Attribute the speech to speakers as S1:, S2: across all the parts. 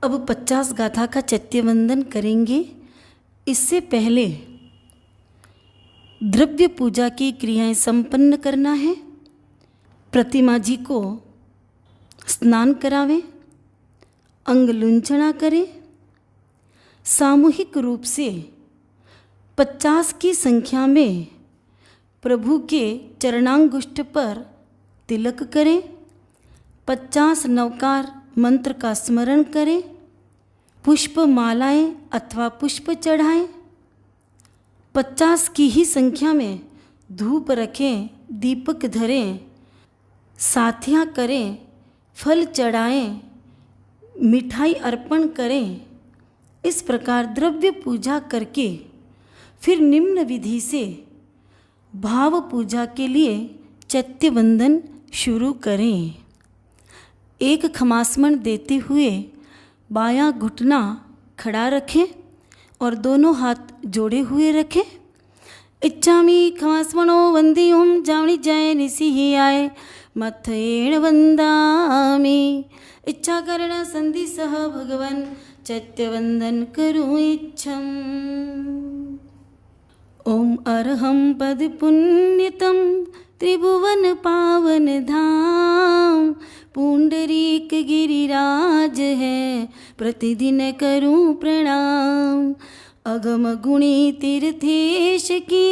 S1: अब 50 गाथा का चैत्यवंदन करेंगे। इससे पहले द्रव्य पूजा की क्रियाएं संपन्न करना है। प्रतिमा जी को स्नान करावें, अंग लुंचना करें। सामूहिक रूप से 50 की संख्या में प्रभु के चरणांगुष्ठ पर तिलक करें। 50 नवकार मंत्र का स्मरण करें। पुष्प मालाएं अथवा पुष्प चढ़ाएं। 50 की ही संख्या में धूप रखें, दीपक धरें, साथियाँ करें, फल चढ़ाएं, मिठाई अर्पण करें। इस प्रकार द्रव्य पूजा करके फिर निम्न विधि से भाव पूजा के लिए चैत्यवंदन शुरू करें। एक खमास्मण देते हुए बायां घुटना खड़ा रखें और दोनों हाथ जोड़े हुए रखें। इच्छामि खमास्मणो वंदियुम जावणी जय निसी आए मथेण वंदामि। इच्छा करण संधि सह भगवन चैत्यवंदन करूँ इच्छम। ओम अरहं पद पुण्यतम त्रिभुवन पावन धाम। पुंडरीक गिरिराज है प्रतिदिन करूं प्रणाम। अगम गुणी तीर्थेश की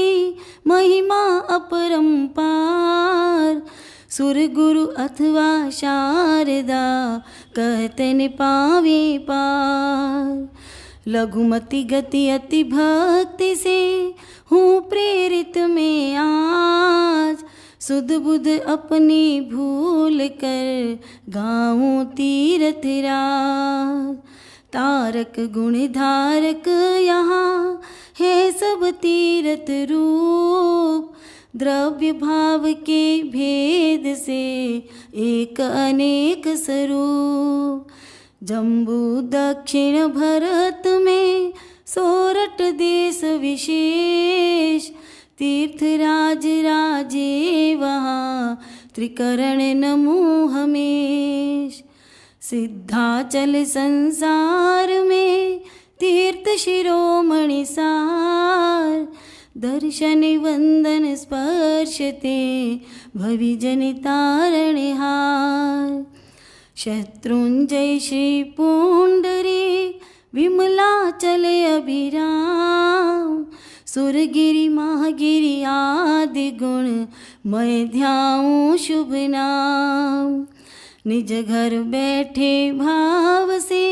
S1: महिमा अपरंपार। सुर गुरु अथवा शारदा कहतन पावे पार। लघुमति गति अति भक्ति से हूँ प्रेरित में आज। सुध बुध अपनी भूल कर गाऊं तीरथ राज। तारक गुण धारक यहाँ है सब तीरथ रूप। द्रव्य भाव के भेद से एक अनेक स्वरूप। जम्बू दक्षिण भरत में सोरठ देश विशेष। तीर्थराज राजे वहाँ त्रिकरण नमो हमेश। सिद्धाचल संसार में तीर्थ शिरोमणि सार। दर्शन वंदन स्पर्शते भविजन तारणहार। शत्रुंजय श्री पुंडरीक विमलाचल अभिराम। सुरगिरि महागिरि आदि गुण मैं ध्याऊं शुभ नाम। निज घर बैठे भाव से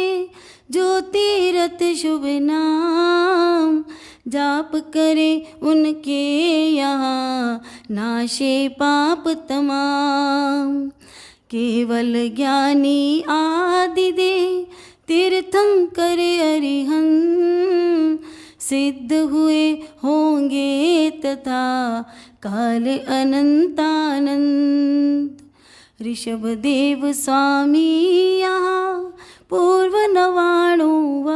S1: जो तीरथ शुभ नाम। जाप करे उनके यहाँ नाशे पाप तमाम। केवल ज्ञानी आदि दे तीर्थंकर अरिहंत। सिद्ध हुए होंगे तथा काल अनंतानंत। ऋषभ देव स्वामी यहाँ पूर्व नवाणुवार।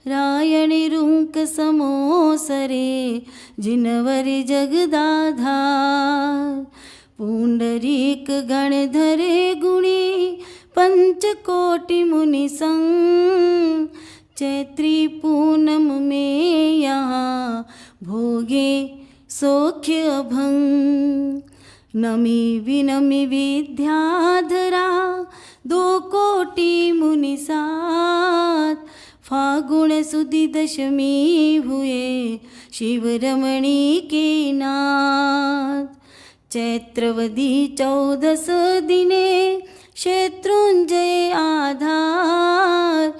S1: रायण रुंक समोसरे जिनवर जगदाधार। पुंडरीक गणधरे गुणी पंचकोटि मुनि संग। चैत्री पूनम में यहाँ भोगे सौख्य अभंग। नमी विनमी विद्याधरा 2 कोटि मुनि साथ। फागुण सुदी दशमी हुए शिव रमणी के नाथ। चैत्रवदी 14 दिने शत्रुंजय आधार।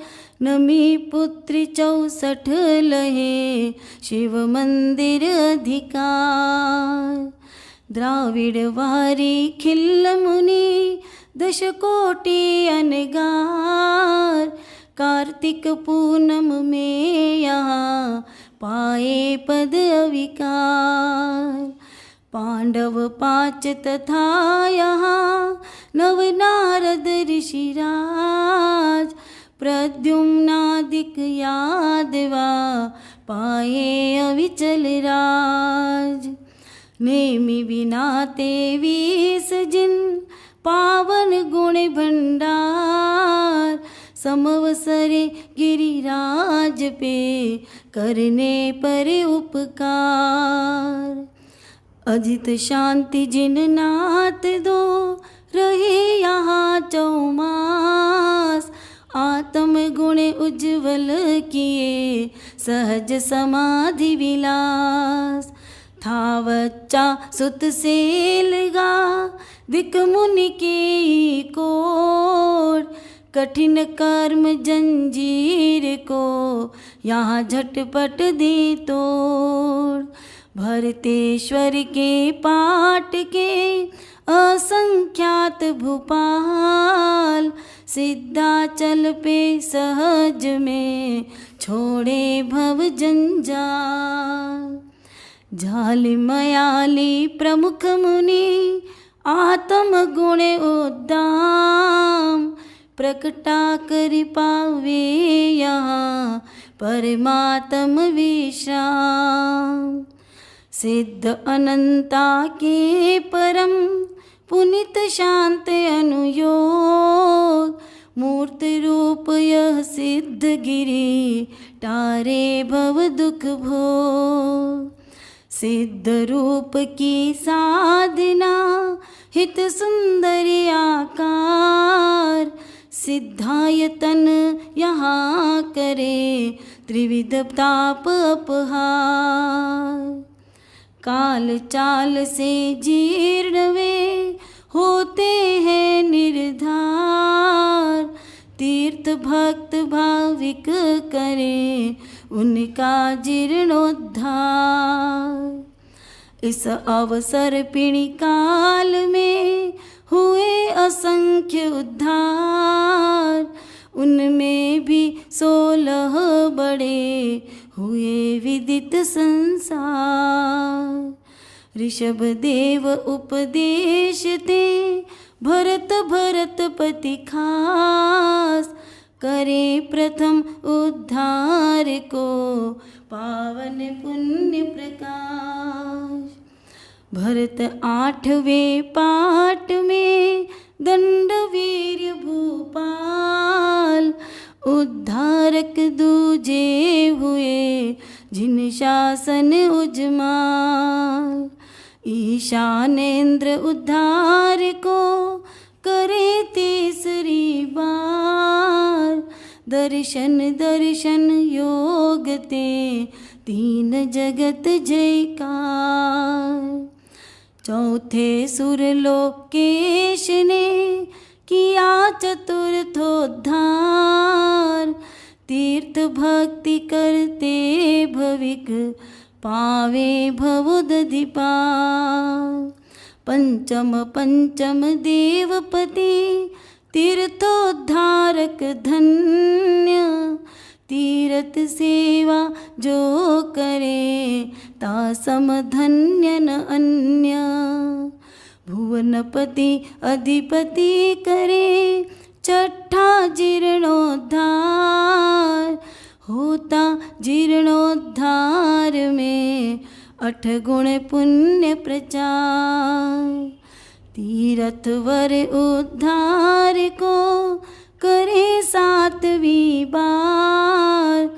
S1: नमी पुत्री 64 लहे शिव मंदिर अधिकार। द्राविड वारी खिल्ल मुनि 10 कोटि अनगार। कार्तिक पूनम में यहाँ पाए पद अविकार। पांडव 5 तथा यहाँ नव नारद ऋषिराज। प्रद्युम्नादिक यादवा पाए अविचल राज। नेमि बिना 23 जिन पावन गुण भंडार। समवसरे गिरिराज पे करने पर उपकार। अजित शांति जिन नाथ दो रहे यहाँ चौमास, आत्म गुण उज्ज्वल किए सहज समाधि विलास। था बच्चा सुत से लगा दिक मुनि की कोर, कठिन कर्म जंजीर को यहाँ झटपट दी तोड़। भरतेश्वर के पाट के असंख्यात भूपाल, सिद्धाचल पे सहज में छोड़े भव जंजाल। जाल मयाली प्रमुख मुनि आत्म गुण उद्दाम, प्रकटा कर पावे यहाँ परमात्म विश्राम। सिद्ध अनंता के परम पुनित शांत अनुयोग, मूर्त रूप यह सिद्ध गिरि तारे भव दुख भोग। सिद्ध रूप की साधना हित सुंदर आकार, सिद्धायतन यहाँ करे त्रिविध ताप अपहार। काल चाल से जीर्ण वे होते हैं निर्धार, तीर्थ भक्त भाविक करे उनका जीर्णोद्धार। इस अवसर पिणी काल में हुए असंख्य उद्धार, उनमें भी 16 बड़े हुए विदित संसार। ऋषभ देव उपदेश ते भरत पति खास, करे प्रथम उद्धार को पावन पुण्य प्रकाश। भरत 8वें पाठ में दंड वीर भूपाल, उद्धारक दूजे हुए जिन शासन उजमाल। ईशानेन्द्र उद्धार को करे तीसरी बार, दर्शन दर्शन योग ते 3 जगत जयकार। चौथे सुरलोकेश ने किया चतुर्थोद्धार, तीर्थ भक्ति करते भविक पावे भवोदधि पार। पंचम देवपति तीर्थोद्धारक धन्य, तीर्थ सेवा जो करे ता समधन्य न अन्य। भुवनपति अधिपति करे छठा जीर्णोद्धार, होता जीर्णोद्धार में 8 गुण पुण्य प्रचार। तीर्थवर उद्धार को करे 7वीं बार,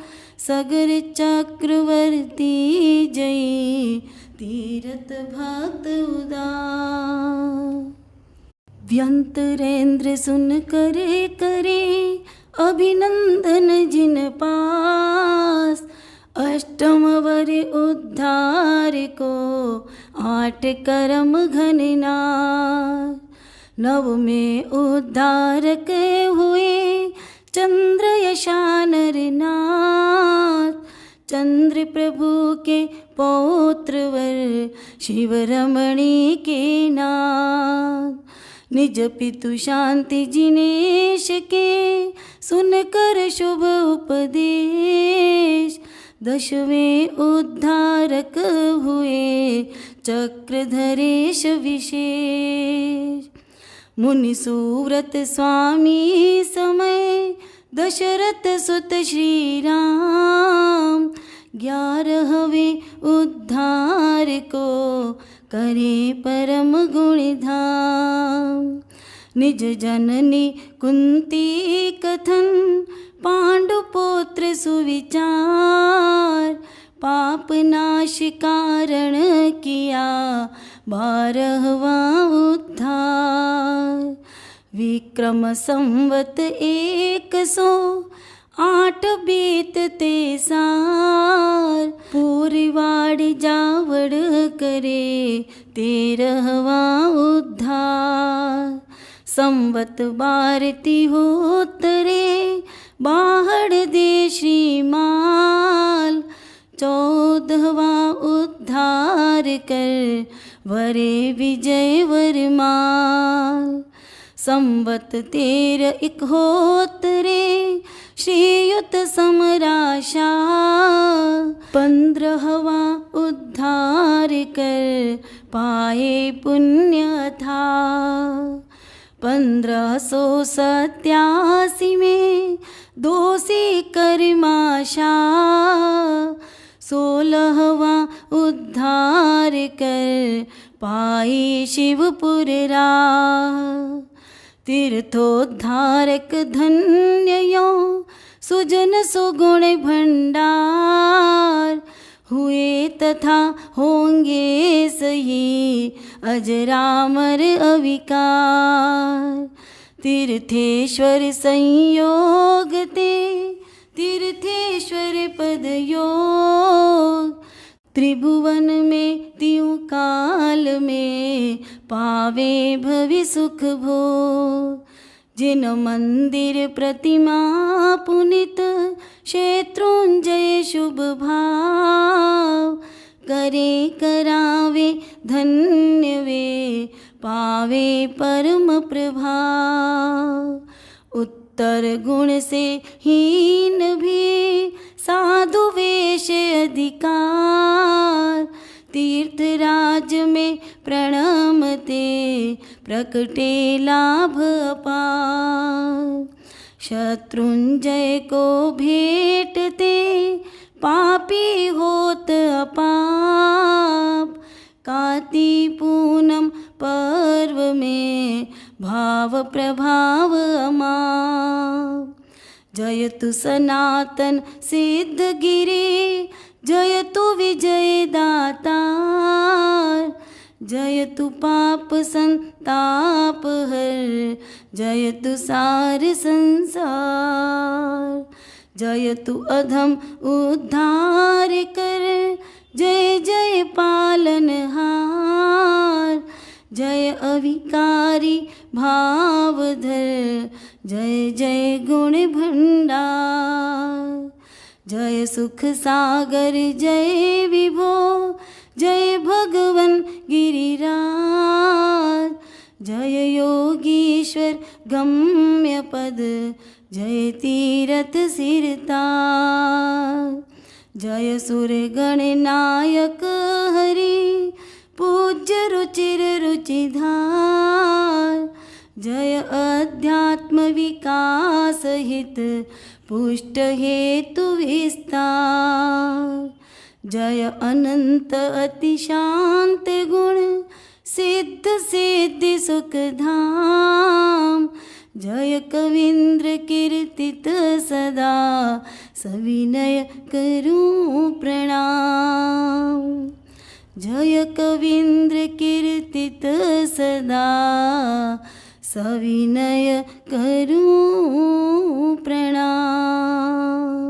S1: सगर चक्रवर्ती जयी तीर्थ भक्त उदार। व्यंतरेंद्र सुन करे अभिनंदन जिन पास, अष्टमवर उद्धार को 8 करम घननार। 9वें उद्धारक हुए चंद्र यशानर नाथ, चंद्र प्रभु के पौत्रवर शिव रमणी के नाथ। निज पितु शांति जिनेश के सुनकर शुभ उपदेश, 10वें उद्धारक हुए चक्रधरेश विशेष। मुनि सुव्रत स्वामी समय दशरथ सुत श्री राम, 11वें उद्धार को करे परम गुणधाम। निज जननी कुंती कथन पांडुपुत्र सुविचार, पाप नाश कारण किया 12वां उद्धार। विक्रम संवत 108 बीतते सार, पूरीवाड़ी जावड़ करे 13वां उद्धार। संवत 12 तिहोतरे 62 देशी माल, 14वां उद्धार कर वरे विजय वरमाल। संवत 13 71 श्रीयुत समराशा, 15वां उद्धार कर पाए पुण्य था। 1587 में दोषी कर्माशा, 16वां उद्धार कर पाई शिवपुर राह। तीर्थोद्धारक धन्यो सुजन सुगुण भंडार, हुए तथा होंगे सही अजरामर अविकार। तीर्थेश्वर संयोग ते तीर्थेश्वर पद योग, त्रिभुवन में त्यों काल में पावे भवि सुख भोग। जिन मंदिर प्रतिमा पुनित शत्रुंजय शुभ भाव, करे करावे धन्य वे पावे परम प्रभाव। उत्तर गुण से हीन भी साधु वेश अधिकार, तीर्थराज में प्रणमते प्रकटे लाभ अपार। शत्रुंजय को भेटते पापी होत अपाप, कार्ती पूनम पर्व में भाव प्रभाव अमाप। जयतु सनातन सिद्धगिरि, जयतु विजय दातार, जयतु पाप संताप हर, जयतु सार संसार। जयतु अधम उद्धार कर, जय जय पालनहार। जय अविकारी भावधर, जय जय गुण भंडार। जय सुख सागर जय विभो, जय भगवन गिरिराज। जय योगीश्वर गम्य पद, जय तीरथ सिरताज। जय सुर गणनायक हरि, पूज्य रुचिर रुचिधार। जय अध्यात्म विकास हित, पुष्ट हेतु विस्तार। जय अनंत अति शांत गुण, सिद्ध सिद्धि सुख धाम। जय कवींद्र कीर्तित सदा, सविनय करूं प्रणाम। जय कवींद्र कीर्तित सदा, सविनय करूं प्रणाम।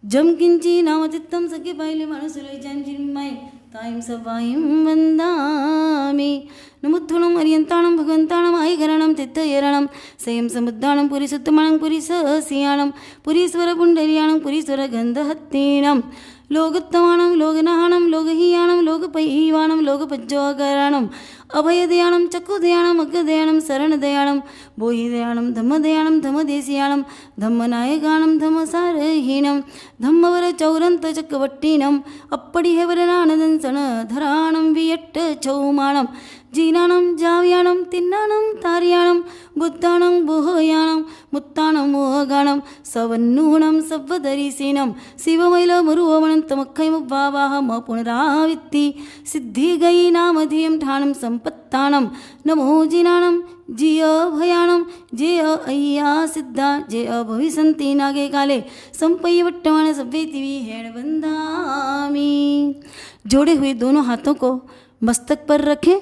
S1: जम किंची नामचित्तं सखे पाहिले माणुसुलै जानजिन्माय, ताईं सवाईं वन्दामि। नमुत्थुणं अर्यन्ताणं भगवन्ताणं आयिकरणं तित्तयरणं, सयं समुद्धाणं पुरीसुत्तमाणं पुरीसहस्याणं, पुरीश्वरपुण्डर्याणं पुरीश्वरगन्धहत्तीणं। लोकोत्तमाणं लोकनाहणं लोकहीयाणं लोकपैवाणं लोकपज्जोकरणं, अभयदयाणं चक्षुदयाणं अग्रदयाणं शरणदयाणं, बोहिदयाणं धम्मदयाणं धम्मदेशीयाणं, धम्मनायकाणं धम्मसारहीणं, धम्मवरचौरन्तचक्रवट्टिनं, अप्पडिहेवरनानदंसनधराणं वियट्टचौमाणं, जीनानं जाव्यानं तिन्नानं तार्यानं बुद्धानं बोहयानं मुत्तानं मोहगानं सवन्नूनं सव्वदरीसेनं शिवमैलमरुवमनन्तमक्खैमुवावाहम पुनरावित्ति सिद्धिगैनामधियं ठाणं सम्पत्तानं नमो जिनानं जिय भयानं जेय अय्या सिद्धा जेय भविसन्ति नागे काले संपय्यवट्टमान सव्येतिवि हेणबंधामि। जोड़े हुए दोनों हाथों को मस्तक पर रखें।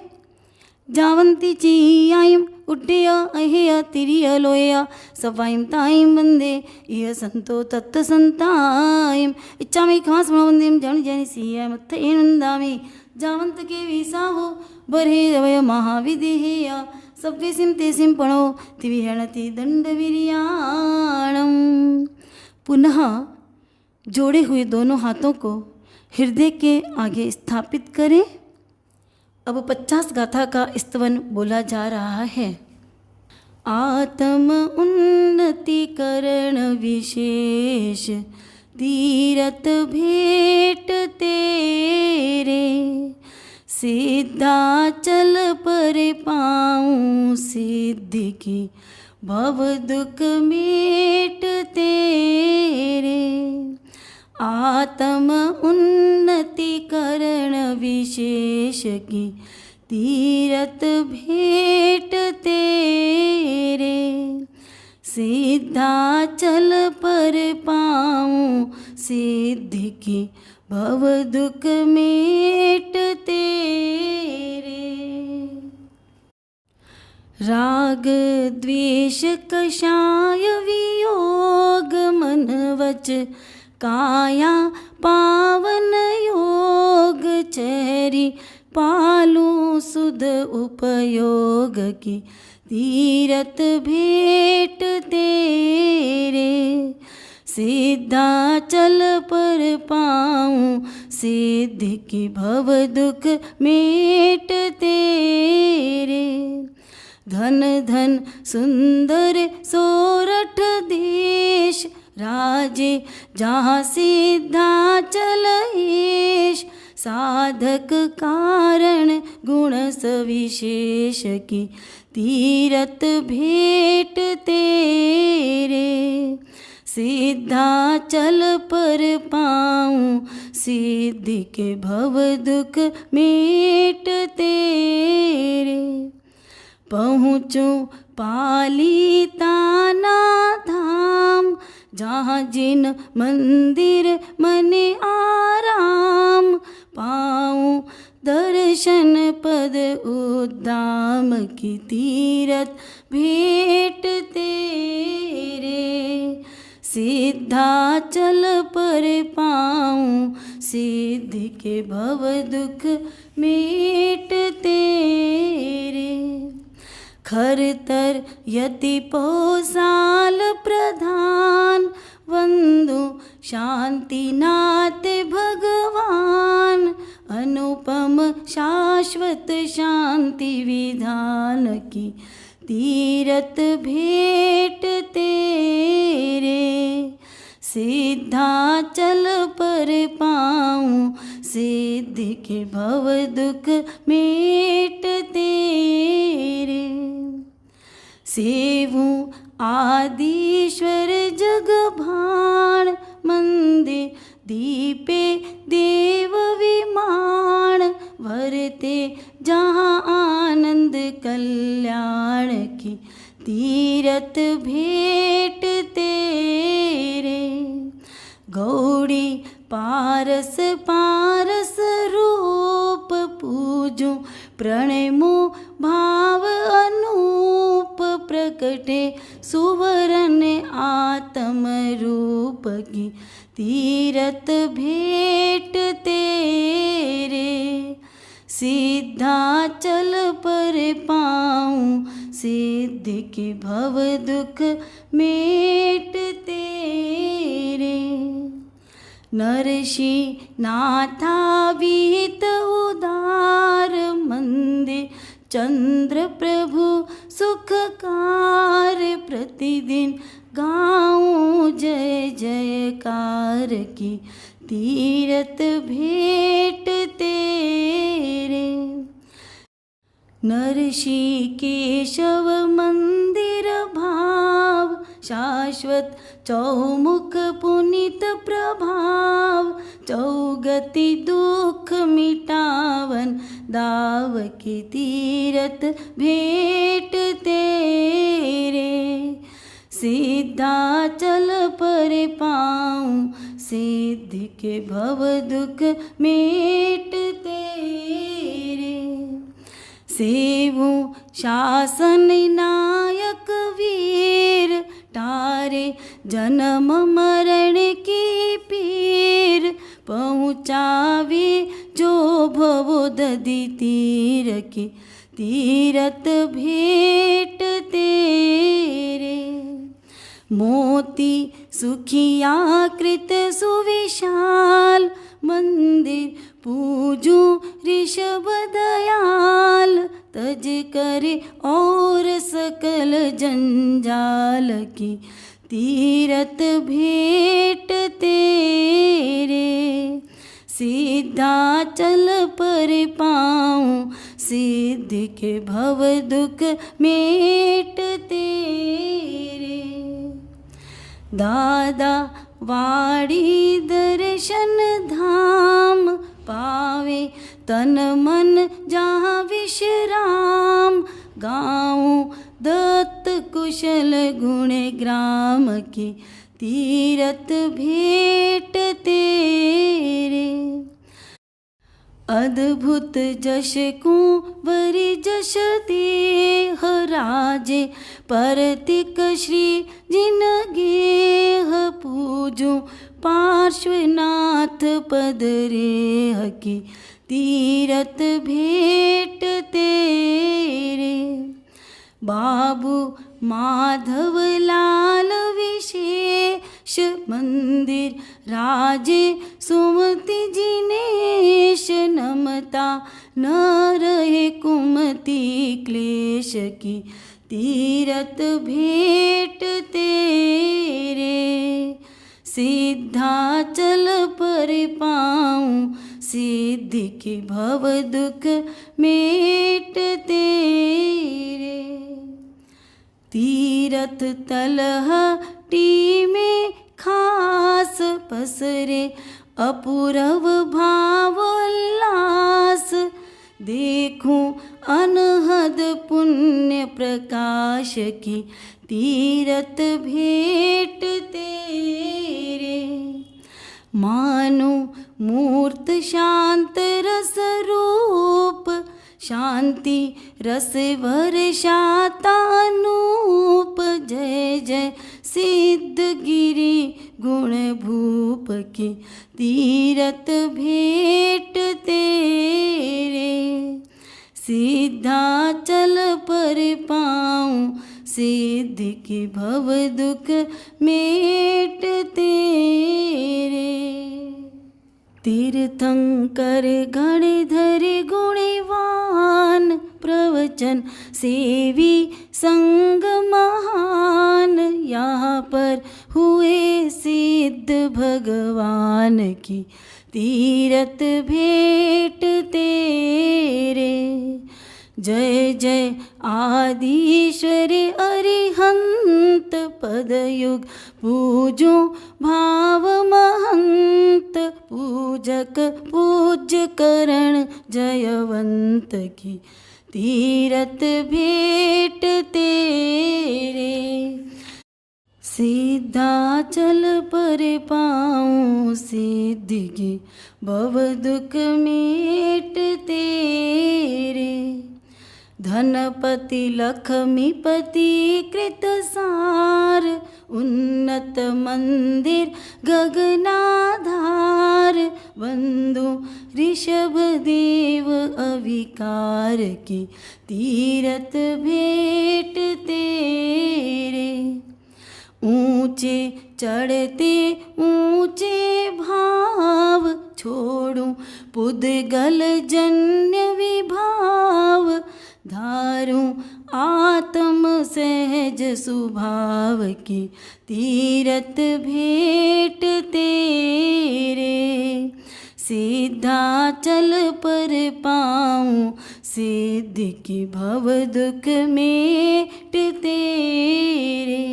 S1: जावंती चीयायम उड्डय अहेय तिरिय लोय सवायम तायम वंदे इह संतो तत्त संतायम इच्छामि खास वंदेम जन जन सिय मत्थेन वंदामि जावंत के विसाहो बरे रवय महाविदेहेय सव्यसिम तेसिम पणो तिविहणति दंडवीर्याणम। पुनः जोड़े हुए दोनों हाथों को हृदय के आगे स्थापित करें। अब 50 गाथा का स्तवन बोला जा रहा है। आत्म उन्नति करण विशेष तीरथ भेंट तेरे सिद्धाचल पर पाऊँ सिद्धि की भव दुख मेट तेरे। आत्म उन्नति करण विशेष की तीरथ भेंट तेरे सिद्धाचल पर पाऊँ सिद्धि की भव दुख मेट तेरे। राग द्वेष कषाय वियोग मन वच काया पावन योग चेरी पालू सुध उपयोग की तीरथ भेंट तेरे सिद्धाचल पर पाऊँ सिद्धि की भव दुख मेट तेरे। धन धन सुंदर सोरठ देश राजे जहाँ सिद्धाचल ईश साधक कारण गुण सविशेष की तीरथ भेंट तेरे सिद्धाचल पर पाऊँ सिद्धि के भव दुख मेट तेरे। पहुँचूँ पालिताना धाम जहाँ जिन मंदिर मने आराम पाऊँ दर्शन पद उद्दाम की तीरथ भेंट तेरे सिद्धाचल पर पाऊँ सिद्धि के भव दुख मेट तेरे। खरतर यति पौसाल प्रधान वंदु शांतिनाथ भगवान अनुपम शाश्वत शांति विधान की तीरथ भेंट तेरे सिद्धाचल पर पाऊँ सिद्धि के भव दुख मेट तेरे। सेवूं आदिश्वर जगभान मंदिर दीपे देव विमान भरते जहाँ आनंद कल्याण की तीरथ भेंट तेरे। गौड़ी पारस पारस रूप पूजूं प्रणमो भाव अनूप प्रकटे सुवर्ण आत्म रूप की तीरथ भेंट तेरे सिद्धाचल पर पाऊँ सिद्धि के भव दुख मेट तेरे। नरषि नाथा विहित उदार मंदिर चंद्र प्रभु सुखकार प्रतिदिन गाऊं जय जयकार की तीरथ भेंट तेरे। नरसी केशव मंदिर भाव, शाश्वत चौमुख पुनित प्रभाव, चौगति दुख मिटावन दाव के तीरथ भेंट तेरे। सिद्धाचल पर पाऊँ सिद्धि के भव दुख मेट तेरे। सेवूं शासन नायक वीर, तारे जन्म मरण की पीर, पहुँचावे जो भवो दधि तीर की तीरथ भेंट तेरे। मोती सुखिया कृत सुविशाल, मंदिर पूजूं ऋषभ दयाल, तज करे और सकल जंजाल की तीरथ भेंट तेरे। सिद्धाचल पर पाऊँ सिद्धि के भव दुख मेट तेरे। दादा वाड़ी दर्शन धाम, पावे तन मन जहाँ विश्राम, गाऊं दत्त कुशल गुण ग्राम की तीरथ भेंट तेरे। अद्भुत जश कुंवरी जश देह राजे, परतिक श्री जिन गेह, पूजूं पार्श्वनाथ पद रेह की तीरथ भेंट तेरे। बाबू माधव लाल विशेष मंदिर राजे, सुमति जिनेश, नमता न रहे कुमति क्लेश की तीरथ भेंट तेरे। सिद्धाचल पर पाऊँ सिद्धि की भव दुख मेट तेरे। तीरथ तलहटी में खास, पसरे अपूर्व भावोल्लास, देखूं अनहद पुण्य प्रकाश की तीरथ भेंट तेरे। मानो मूर्त शांत रस रूप, शांति रस वर्षातानूप, जय जय सिद्धगिरि गुण भूप की तीरथ भेंट तेरे। सिद्धाचल पर पाऊँ सिद्धि की भव दुख मेट तेरे। तीर्थंकर गणधर गुणवान, प्रवचन सेवी संग महान, यहाँ पर हुए सिद्ध भगवान की तीरथ भेंट तेरे। जय जय आदिश्वर अरिहंत, पदयुग पूजो भाव महंत, पूजक पूज्य करण जयवंत की तीरथ भेंट तेरे। सिद्धाचल पर पाऊँ सिद्धि की भव दुख मेट तेरे। धनपति लक्ष्मीपति कृतसार, उन्नत मंदिर गगनाधार, बंधु ऋषभ देव अविकार की तीरथ भेंट तेरे। ऊंचे चढ़ते ऊंचे भाव, छोड़ूं पुद्गल जन्य विभाव, धारूं आत्म सहज सुभाव की तीरथ भेंट तेरे। सिद्धाचल पर पाऊँ सिद्धि की भव दुख मेटते रे।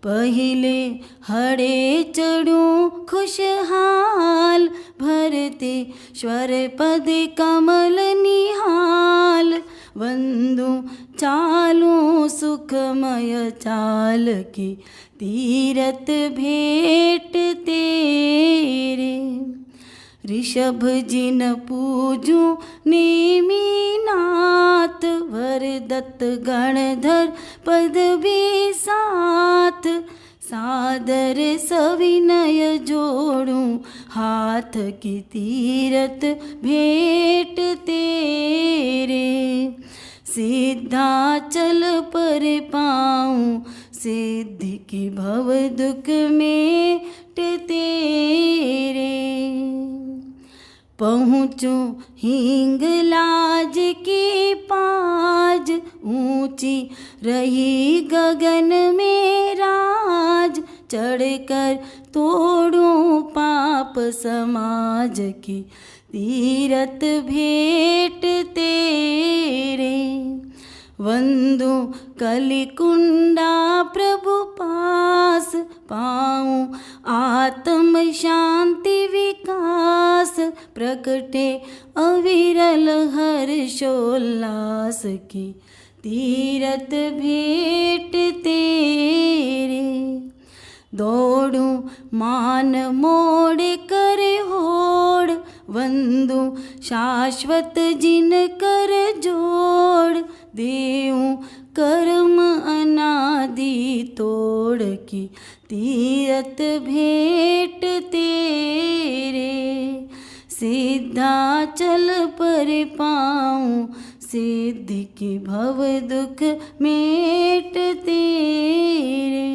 S1: पहिले हड़े चढ़ूं खुशहाल भरते स्वर पद कमल निहाल। वंदू चालूं सुखमय चाल की तीरथ भेंट तेरे। ऋषभ जिन पूजूं नेमी नाथ वरदत्त गणधर पद भी साथ। सादर सविनय जोड़ूं हाथ की तीरथ भेंट तेरे। सिद्धाचल पर पाऊँ सिद्धि की भव दुख मेट तेरे। पहुँचूं हिंगलाज की पाज ऊंची रही गगन में राज। चढ़कर तोड़ूं पाप समाज की तीरथ भेंट तेरे। वंदू कलिकुंडा प्रभु पास पाऊँ आत्म शांति विकास। प्रकटे अविरल हर्षोल्लास की तीरथ भेंट तेरे। दौड़ूं मान मोड़ कर होड़ वंदू शाश्वत जिन कर जोड़। देऊं कर्म अनादि तोड़ की तीरथ भेंट तेरे। सिद्धाचल पर पाऊँ सिद्धि की भव दुख मेट तेरे।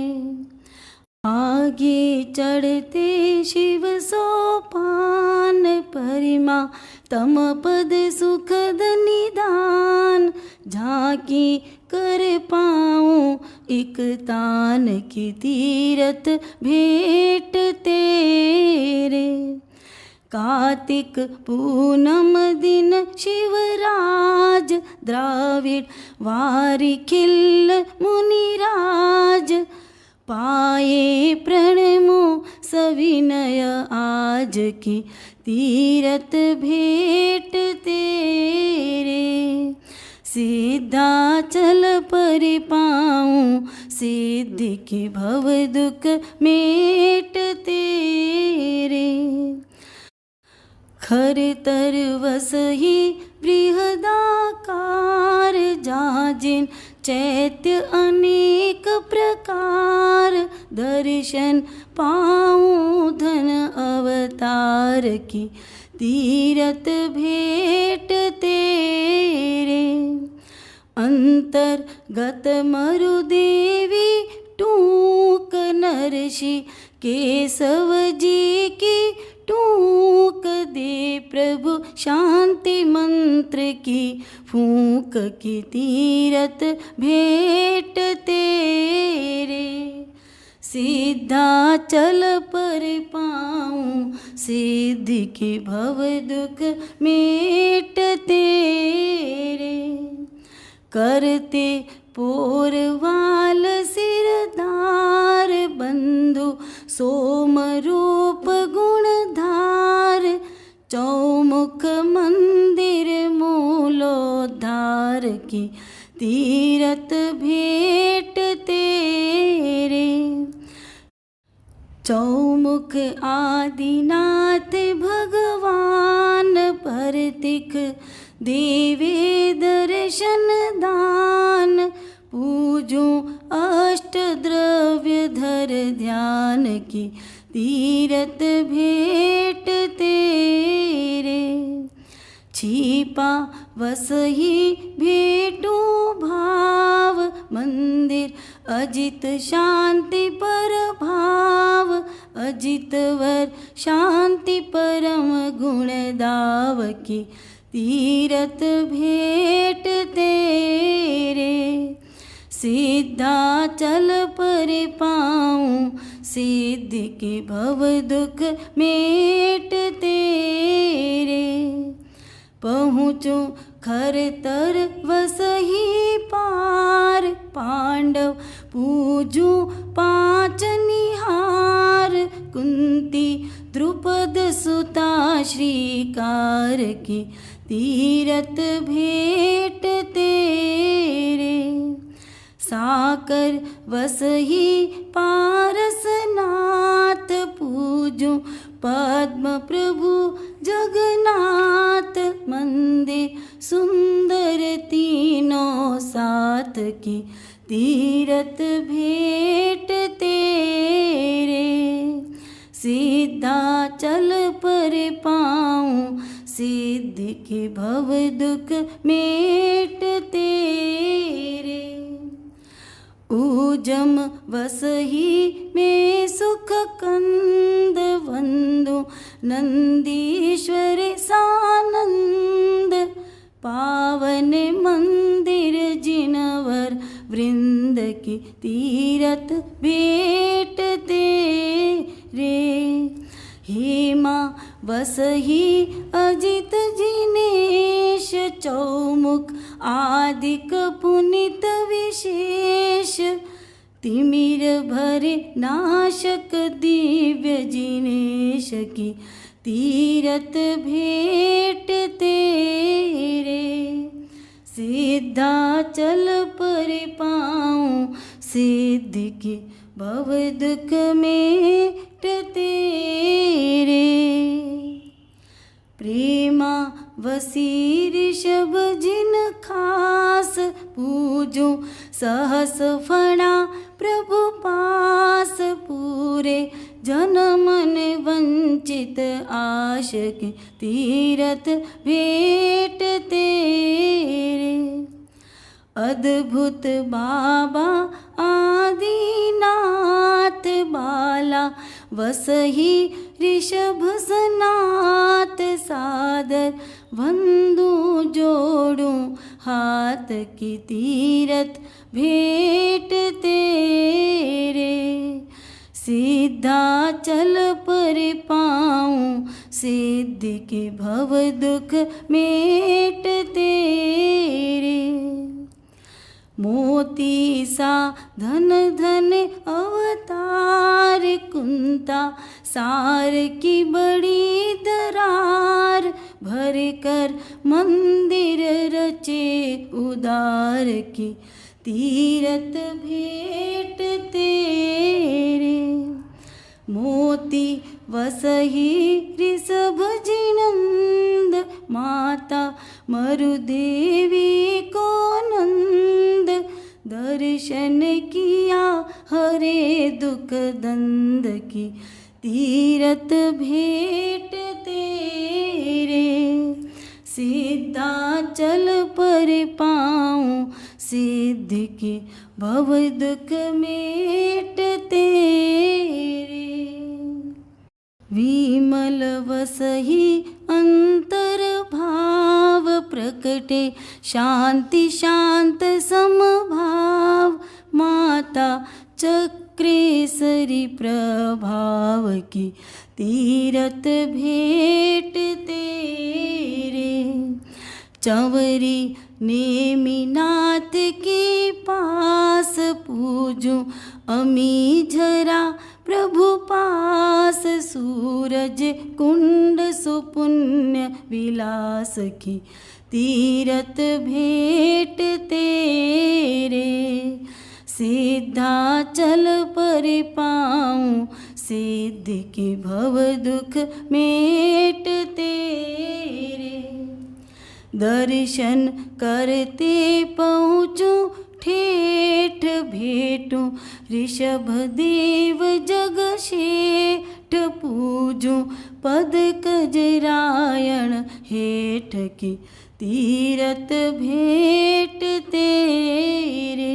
S1: आगे चढ़ते शिव सोपान परिमा तम पद सुखद निदान। झांकी कर पाऊँ एक तान की तीरथ भेंट तेरे। कार्तिक पूनम दिन शिवराज द्राविड वारी खिल मुनिराज। पाए प्रणमो सविनय आज की तीरथ भेंट तेरे। सिद्धाचल पर पाऊँ सिद्धि की भव दुख मेट तेरे। खर तर वसही बृहदाकार जाजिन चैत्य अनेक प्रकार। दर्शन पाऊँ धन अवतार की तीरथ भेंट तेरे। अंतर्गत मरुदेवी टूक नरषि केशव जी की टूक दे प्रभु शांति मंत्र की फूंक की तीरथ भेंट तेरे। सिद्धाचल पर पाऊँ सिद्धि की भव दुख मेट तेरे। करते पोरवाल सिरदार बंधु सोम रूप गुणधार। चौमुख मंदिर मूलोद्धार की तीरथ भेंट तेरे। चौमुख आदिनाथ भगवान परतिक देवे दर्शन दान। पूजूं अष्ट द्रव्य धर ध्यान की तीरथ भेंट तेरे। छिपा वसही भेंटूं भाव मंदिर अजित शांति पर भाव। अजितवर शांति परम गुण दाव की तीरथ भेंट तेरे। सिद्धाचल पर पाऊँ सिद्धि के भव दुख मेटते रे। पहुँचो खरतर वसही पार, पांडव पूजू पाँच निहार। कुंती द्रुपद सुता श्रीकार की तीरथ भेटते रे। साकर वसही पारसनाथ, पूजू पद्म प्रभु जगन्नाथ। मंदिर सुंदर तीनों साथ की तीरथ भेटते रे। सिद्धाचल पर पाऊँ, सिद्धि के भव दुख मेटते रे। ऊजम वसही में सुख कंद, वंदो नंदीश्वर सानंद। पावन मंदिर जिनवर वृंद की तीरथ भेटते रे। हेमा वसही अजित जिनेश, चौमुख आदिक पुनित विशेष। तिमिर भरे नाशक दिव्य जिनेश की तीरथ भेटते रे। सिद्धाचल पर पाऊँ, सिद्धि की भव दुख मेटते रे। प्रेमा वसी ऋषभ जिन खास, पूजो सहस फणा प्रभु पास। पूरे जनमन वंचित आश के तीरथ भेटते रे। अद्भुत बाबा आदिनाथ, बाला वसही ऋषभ सनाथ। सादर वंदू जोड़ूं हाथ की तीरथ भेटते रे। सिद्धाचल पर पाऊँ, सिद्धि के भव दुख मेटते रे। मोती सा धन धन अवतार, कुंता सार की बड़ी दरार। भर कर मंदिर रचे उदार की तीरथ भेटते रे। मोती वसही ऋषभ जिनंद, माता मरुदेवी को नंद। दर्शन किया हरे दुख दंद की तीरथ भेटते रे। सिद्धाचल पर पाऊँ, सिद्धि की भव दुख मेटते रे। विमल वसही अंतर भाव, प्रकटे शांति शांत समभाव। माता चक्रेश्वरी प्रभाव की तीरथ भेटते रे। चंवरी नेमिनाथ के पास, पूजूं अमी झरा प्रभु पास। सूरज कुंड सुपुण्य विलास की तीरथ भेटते रे। सिद्धाचल पर पाऊँ, सिद्धि के भव दुख मेटते रे। दर्शन करते पहुँचूं ठेठ, भेटूं ऋषभ देव जग शेठ। पूजूं पद कजरायण हेठ की तीरथ भेटते रे।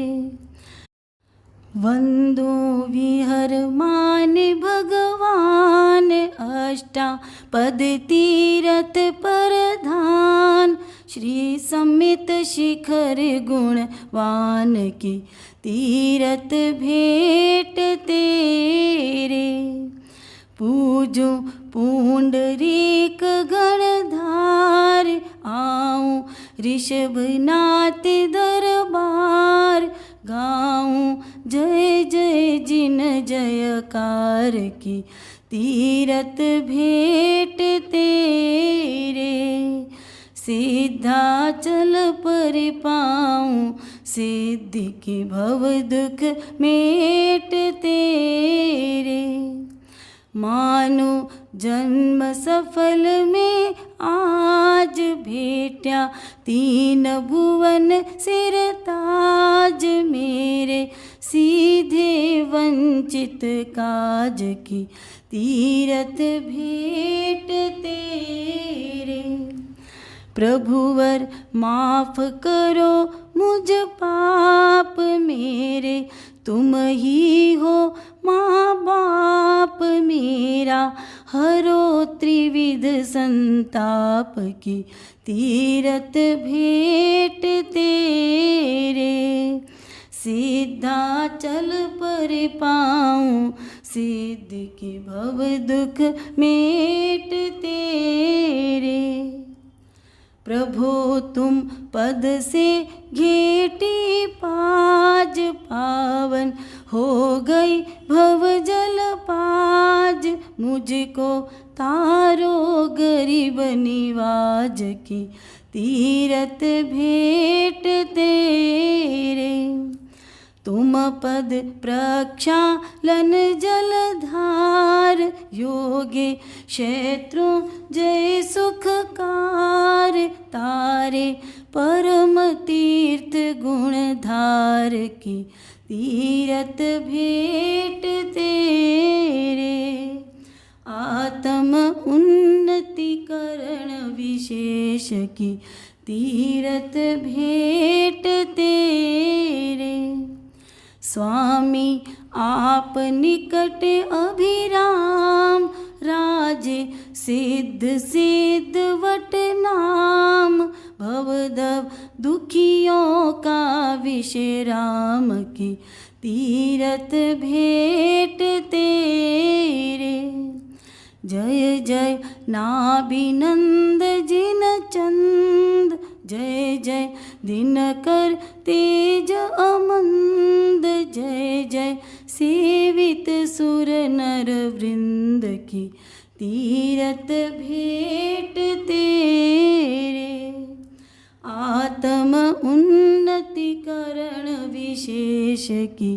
S1: वंदो विहर मान भगवान, अष्टापद तीरथ प्रधान। श्री समित शिखर गुणवान की तीरथ भेटते वृषभनाथ दरबार, गाऊं जय जय जिन जयकार की, तीरथ भेंट तेरे। सिद्धाचल पर पाऊं सिद्धि की, भव दुख मेट तेरे। मानो जन्म सफल में आज भेटा, तीन भुवन सिर ताज मेरे। सीधे वंचित काज की, तीरथ भेंट तेरे। प्रभुवर माफ करो मुझ पाप मेरे, तुम ही हो माँ बाप मेरा। हरो त्रिविध संताप की, तीरथ भेंट तेरे। सिद्धाचल पर पाऊं सिद्धि की, भव दुख मेट तेरे। प्रभो तुम पद से घेटी पाज, पावन हो गई भव जल पाज। मुझको तारो गरीब निवाज की, तीरथ भेंट तेरे। तुम पद प्रक्षालन जलधार, योगे शत्रु जय सुखकार। तारे परम तीर्थ गुणधार की, तीरथ भेंट तेरे। आत्म उन्नति करण विशेष की, तीरथ भेंट तेरे। स्वामी आप निकट अभिराम, राजे सिद्ध सिद्ध वट नाम। भवदव दुखियों का विश्राम की, तीरथ भेंट तेरे। जय जय नाभिनंद जिन चंद, जय जय दिनकर तेज अमंद। जय जय सेवित सुर नर वृंद की, तीरथ भेंट तेरे। आत्म उन्नति करण विशेष की,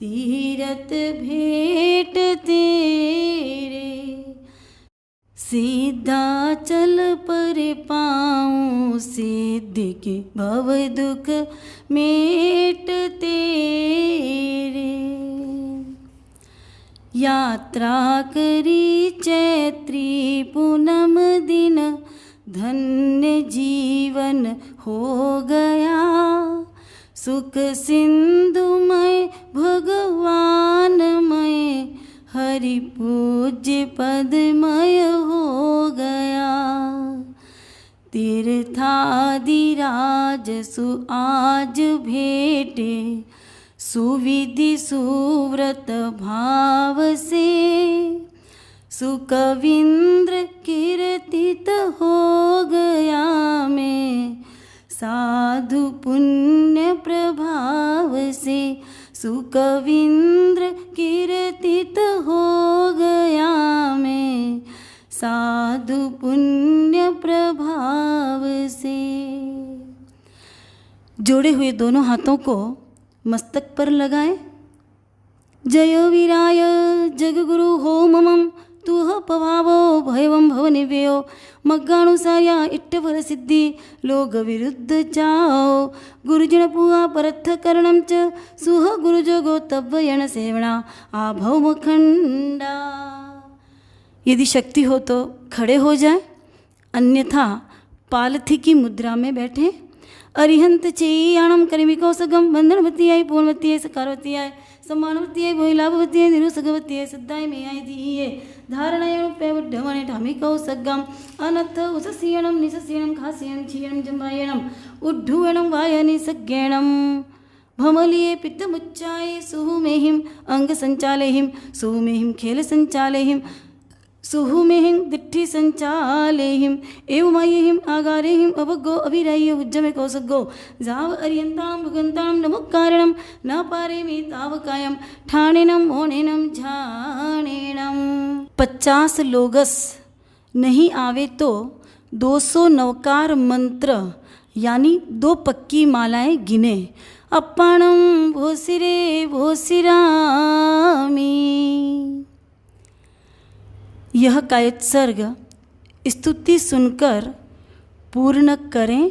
S1: तीरथ भेंट तेरे। सिद्धाचल पर पाऊं सिद्धि की, भव दुख मेट तेरे। यात्रा करी चैत्री पूनम दिन, धन्य जीवन हो गया। सुख सिंधुमय भगवानमय, हरि पूज्य पदमय हो गया। तीर्थादिराज सु आज भेटे, सुविधि सुव्रत भाव से। सुकविंद्र कीर्तित हो गया मैं, साधु पुण्य प्रभाव से। सुकविंद्र कीर्तित हो गया मैं, साधु पुण्य प्रभाव से। जोड़े हुए दोनों हाथों को मस्तक पर लगाएं। जय वीराय जगगुरु हो ममम, तुह पभावो भयवं भवनिव्ययो। मग्गानुसार्या इट्टफल सिद्धि, लोग विरुद्ध चाओ। गुरुजन पुआ परथ करणं च, सुह गुरुजोगो तव्ययण सेवना आभव मखंडा। यदि शक्ति हो तो खड़े हो जाएं, अन्यथा पालथी की मुद्रा में बैठें। अरिहंत चेयाणम करिमिकौसगम, बंधनवती आई पूर्णवती आई सकारवती आई सम्मानवती आई भोलाभवती आई निरुसगवती आई सिद्धाय में आई धीये धारणयणुप्यवड्ढमणे ढामिकौसगम। अनथ उससीयणम निससीयणम खासीयणम क्षीयणम जम्बायणम उड्ढूयणम वायनिसज्ञणम। भमलिये पित्तमुच्चाये सुहुमेहिम अंग संचालेहिम, सुहुमेहिम खेल संचालेहिम। सुहुमेहिं दिट्ठि संचालेहिं एवमयिहिं आगारेहिं अवगो अभिराह्य उज्जमे कौसगो जाव अर्यन्तां भुगन्तां नमुक्कारणं न पारेमि तावकायं ठाणेनं मोणेनं झाणेनं। 50 लोगस नहीं आवे तो 200 नवकार मंत्र यानी 2 पक्की मालाएं गिने। अप्पाणं भोसिरे भोसिरामी। यह कायत सर्ग स्तुति सुनकर पूर्ण करें।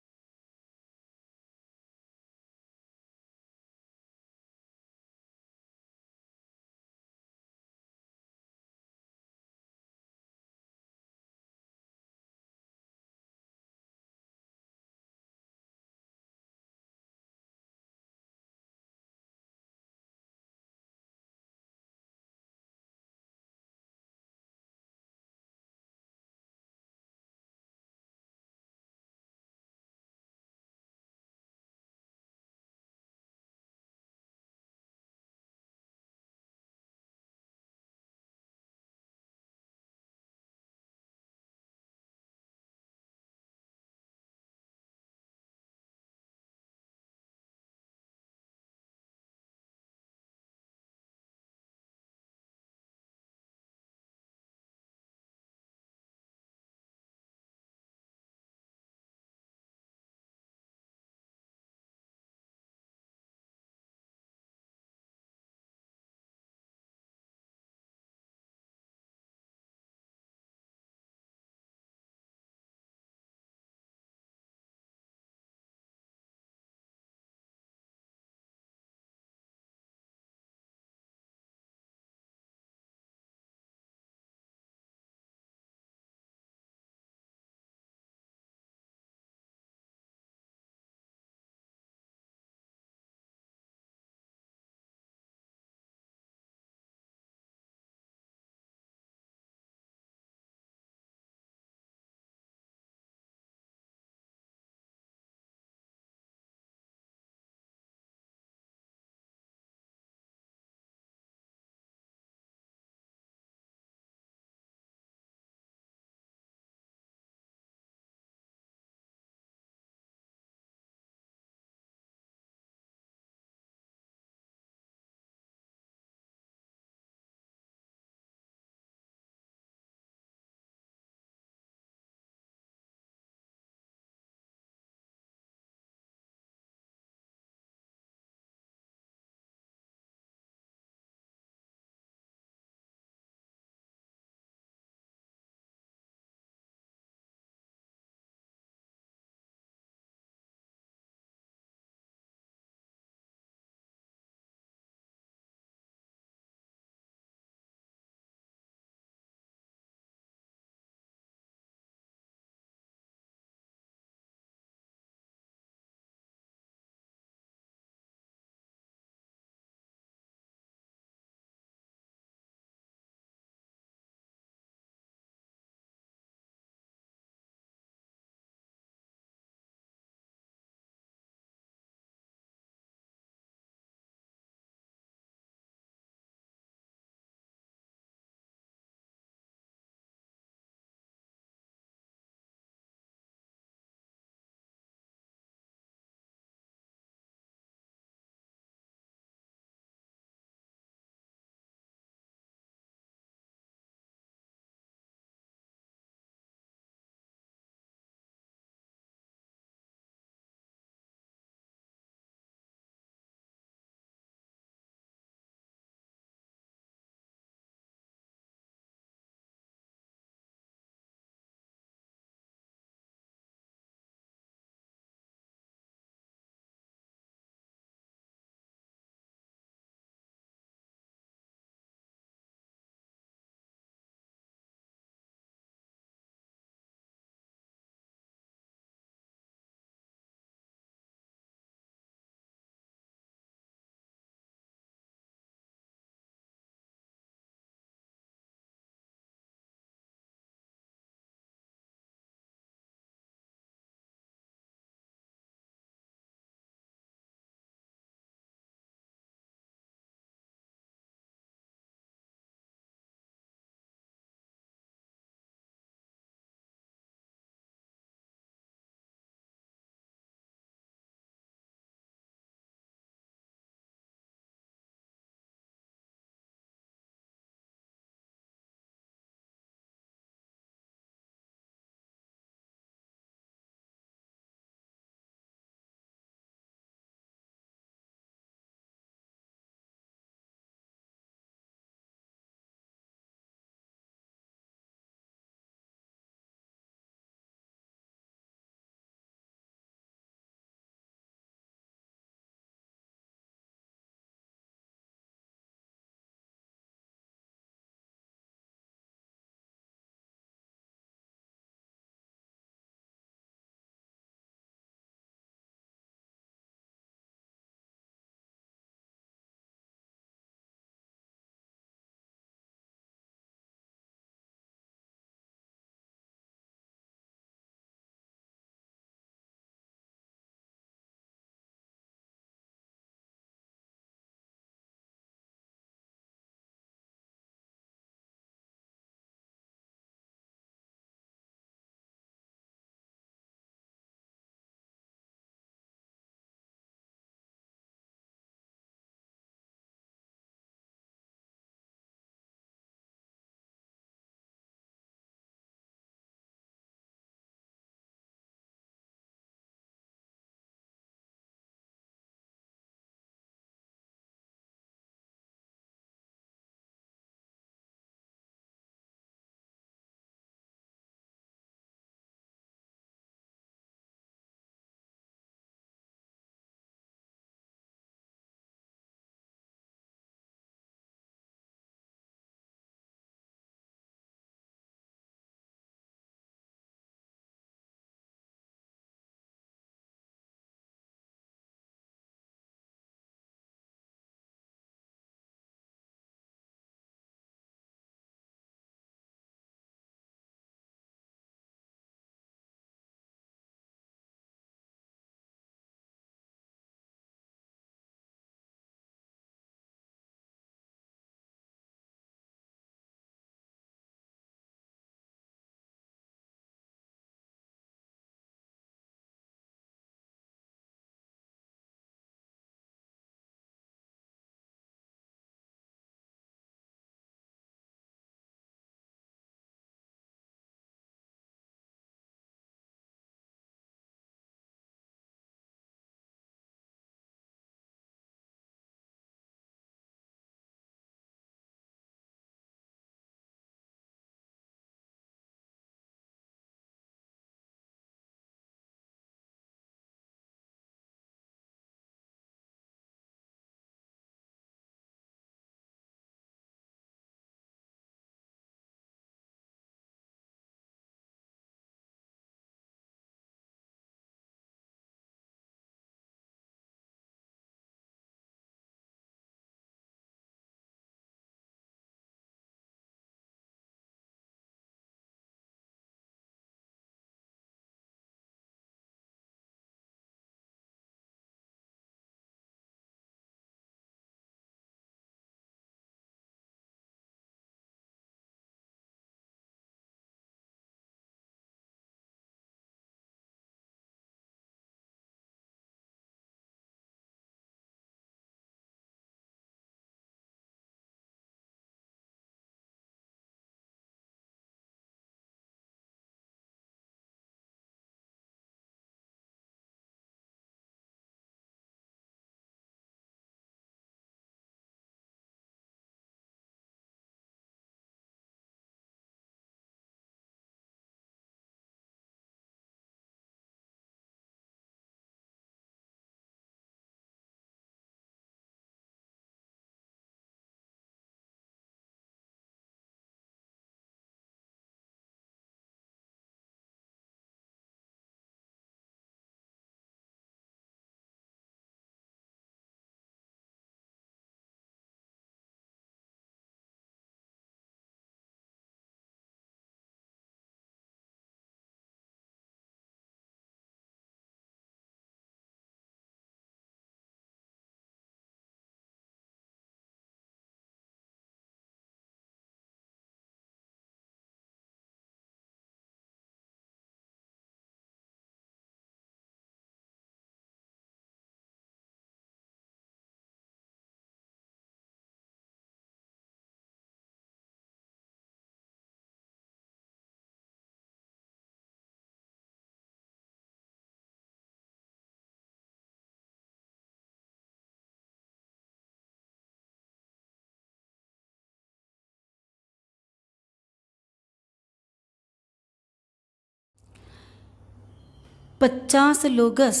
S1: 50 लोगस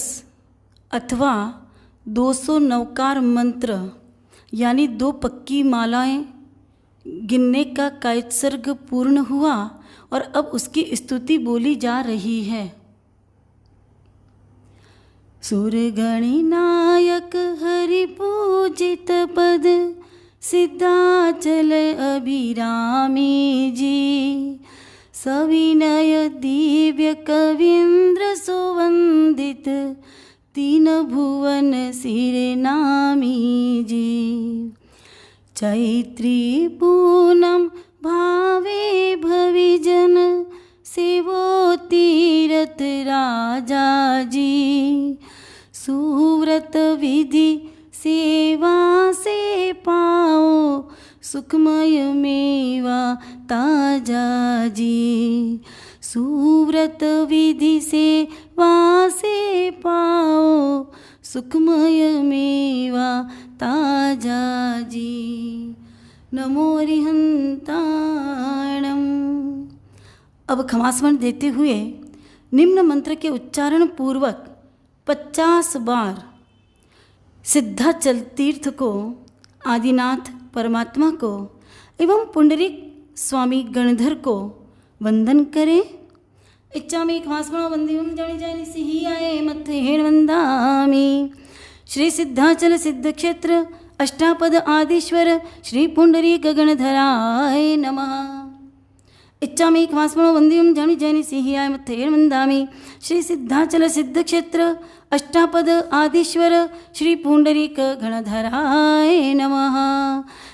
S1: अथवा 200 नवकार मंत्र यानी 2 पक्की मालाएं गिनने का कायत्सर्ग पूर्ण हुआ और अब उसकी स्तुति बोली जा रही है। सुरगणनायक हरि पूजित पद सिद्धाचल अभिरामी जी, सविनय दिव्य कवीन्द्र सुवंदित तीन भुवन सिर नामी जी। चैत्री पूनम भावे भविजन सेवो तीरथ राजा जी, सुव्रत विधि सेवा से पाओ सुखमय मेवा ताजा जी। सुव्रत विधि सेवा से पाओ सुखमय मेवा ताजा जी। नमो रिहंताणम। अब खमास्मरण देते हुए निम्न मंत्र के उच्चारण पूर्वक 50 बार सिद्धाचल तीर्थ को, आदिनाथ परमात्मा को एवं पुंडरीक स्वामी गणधर को वंदन करें। इच्छामि खमास्मरणो वंदिम जानी जानी सिहि आए मथे हेण वंदामि। श्री सिद्धाचल सिद्ध क्षेत्र अष्टापद आदिश्वर श्री पुंडरीक गणधराय नमः। इच्छामि खमास्मरणो वंदिम जानी जानी सिहि आए मथे हेण वंदामि। श्री सिद्धाचल सिद्ध क्षेत्र अष्टापद आदिश्वर श्री पुंडरीक गणधराय नमः।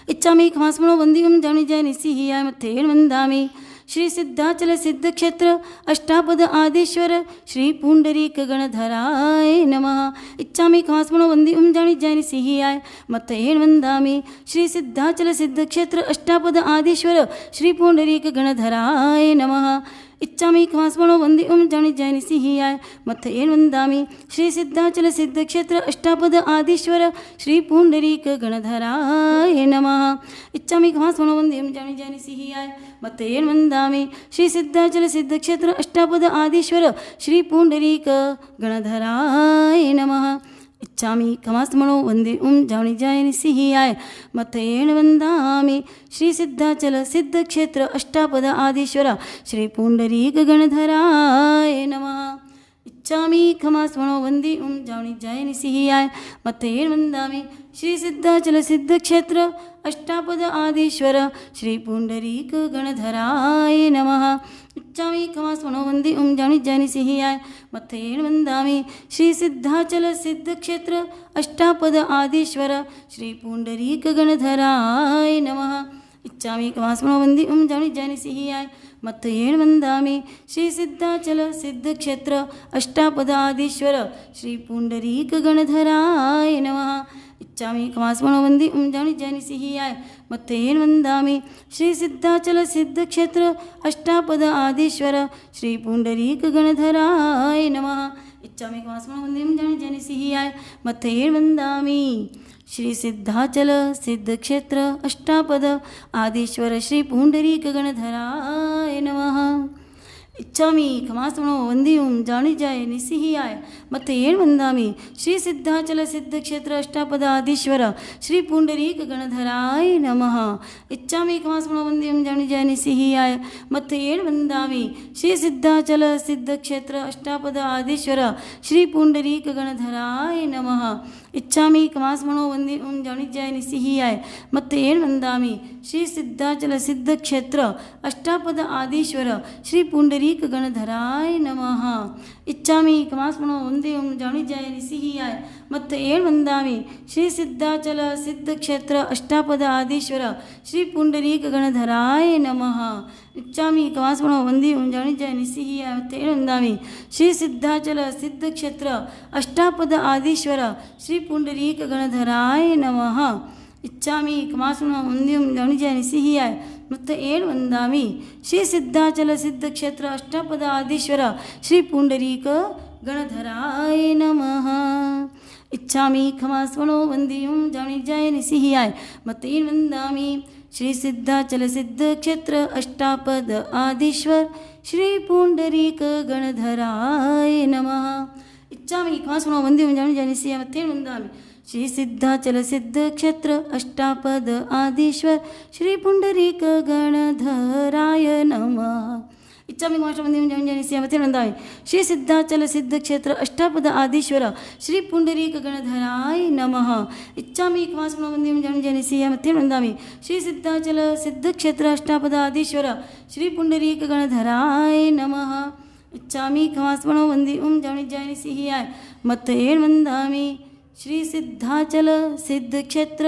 S1: इच्छामि खमास्मरणो वंदिम जानी जानी सिहि आए मथे हेण वंदामि। श्री सिद्धाचल सिद्ध क्षेत्र अष्टापद आदिश्वर श्री पुंडरीक गणधराय नमः। इच्छामि खमास्मरणो वंदिम जानी जानी सिहि आए मथे हेण वंदामि। श्री सिद्धाचल सिद्ध क्षेत्र अष्टापद आदिश्वर श्री पुंडरीक गणधराय नमः। इच्छामि खमास्मरणो वंदिम जानी जानी सिहि आए मथे हेण वंदामि। श्री सिद्धाचल सिद्ध क्षेत्र अष्टापद आदिश्वर श्री पुंडरीक गणधराय नमः। इच्छामि खमास्मरणो वंदिम जानी जानी सिहि आए मथे हेण वंदामि। श्री सिद्धाचल सिद्ध क्षेत्र अष्टापद आदिश्वर श्री पुंडरीक गणधराय नमः। इच्छामि खमास्मरणो वंदिम जानी जानी सिहि आए मथे हेण वंदामि। श्री सिद्धाचल सिद्ध क्षेत्र अष्टापद आदिश्वर श्री पुंडरीक गणधराय नमः। इच्छामि खमास्मरणो वंदिम जानी जानी सिहि आए मथे हेण वंदामि। श्री सिद्धाचल सिद्ध क्षेत्र अष्टापद आदिश्वर श्री पुंडरीक गणधराय नमः। इच्छामि खमास्मरणो वंदिम जानी जानी सिहि आए मथे हेण वंदामि। श्री सिद्धाचल सिद्ध क्षेत्र अष्टापद आदिश्वर श्री पुंडरीक गणधराय नमः। इच्छामि खमास्मरणो वंदिम जानी जानी सिहि आए मथे हेण वंदामि। श्री सिद्धाचल सिद्ध क्षेत्र अष्टापद आदिश्वर श्री पुंडरीक गणधराय नमः। इच्छामि खमास्मरणो वंदिम जानी जानी सिहि आए मथे हेण वंदामि। श्री सिद्धाचल सिद्ध क्षेत्र अष्टापद आदिश्वर श्री पुंडरीक गणधराय नमः। इच्छामि खमास्मरणो वंदिम जानी जानी सिहि आए मथे हेण वंदामि। श्री सिद्धाचल सिद्ध क्षेत्र अष्टापद आदिश्वर श्री पुंडरीक गणधराय नमः। इच्छामि खमास्मरणो वंदिम जानी जानी सिहि आए मथे हेण वंदामि। श्री सिद्धाचल सिद्ध क्षेत्र अष्टापद आदिश्वर श्री पुंडरीक गणधराय नमः। इच्छामि खमास्मरणो वंदिम जानी जानी सिहि आए मथे हेण वंदामि। श्री सिद्धाचल सिद्ध क्षेत्र अष्टापद आदिश्वर श्री पुंडरीक गणधराय नमः। इच्छामि खमास्मरणो वंदिम जानी जानी सिहि आए मथे हेण वंदामि। श्री सिद्धाचल सिद्ध क्षेत्र अष्टापद आदिश्वर श्री पुंडरीक गणधराय नमः। इच्छामि खमास्मरणो वंदिम जानी जानी सिहि आए मथे हेण वंदामि। श्री सिद्धाचल सिद्ध क्षेत्र अष्टापद आदिश्वर श्री पुंडरीक गणधराय नमः। इच्छामि खमास्मरणो वंदिम जानी जानी सिहि आए मथे हेण वंदामि। श्री सिद्धाचल सिद्ध क्षेत्र अष्टापद आदिश्वर श्री पुंडरीक गणधराय नमः। इच्छामि खमास्मरणो वंदिम जानी जानी सिहि आए मथे हेण वंदामि। श्री सिद्धाचल सिद्ध क्षेत्र अष्टापद आदिश्वर श्री पुंडरीक गणधराय नमः। इच्छामि खमास्मरणो वंदिम जानी जानी सिहि आए मथे हेण वंदामि। श्री सिद्धाचल सिद्ध क्षेत्र अष्टापद आदिश्वर श्री पुंडरीक गणधराय नमः इच्छामि कास्मनो वंद्यं जानि जानिसि मत्तेन वन्दामि श्री सिद्धाचल सिद्ध क्षेत्र अष्टापद आदिश्वर श्री पुंडरीक गणधराय नमः इच्छामि कास्मनो वंद्यं जानि जानिसि मत्तेन वन्दामि श्री सिद्धाचल सिद्ध क्षेत्र अष्टापद आदिश्वर श्री पुंडरीक गणधराय नमः इच्छामि कास्मनो वंद्यं जानि जानिसि मत्तेन वन्दामि श्री सिद्धाचल सिद्ध क्षेत्र अष्टापद आदिश्वर श्री पुंडरीक गणधराय नमः इच्छामि कास्मनो वंद्यं जानि जानिसि मत्तेन वन्दामि श्री सिद्धाचल सिद्ध क्षेत्र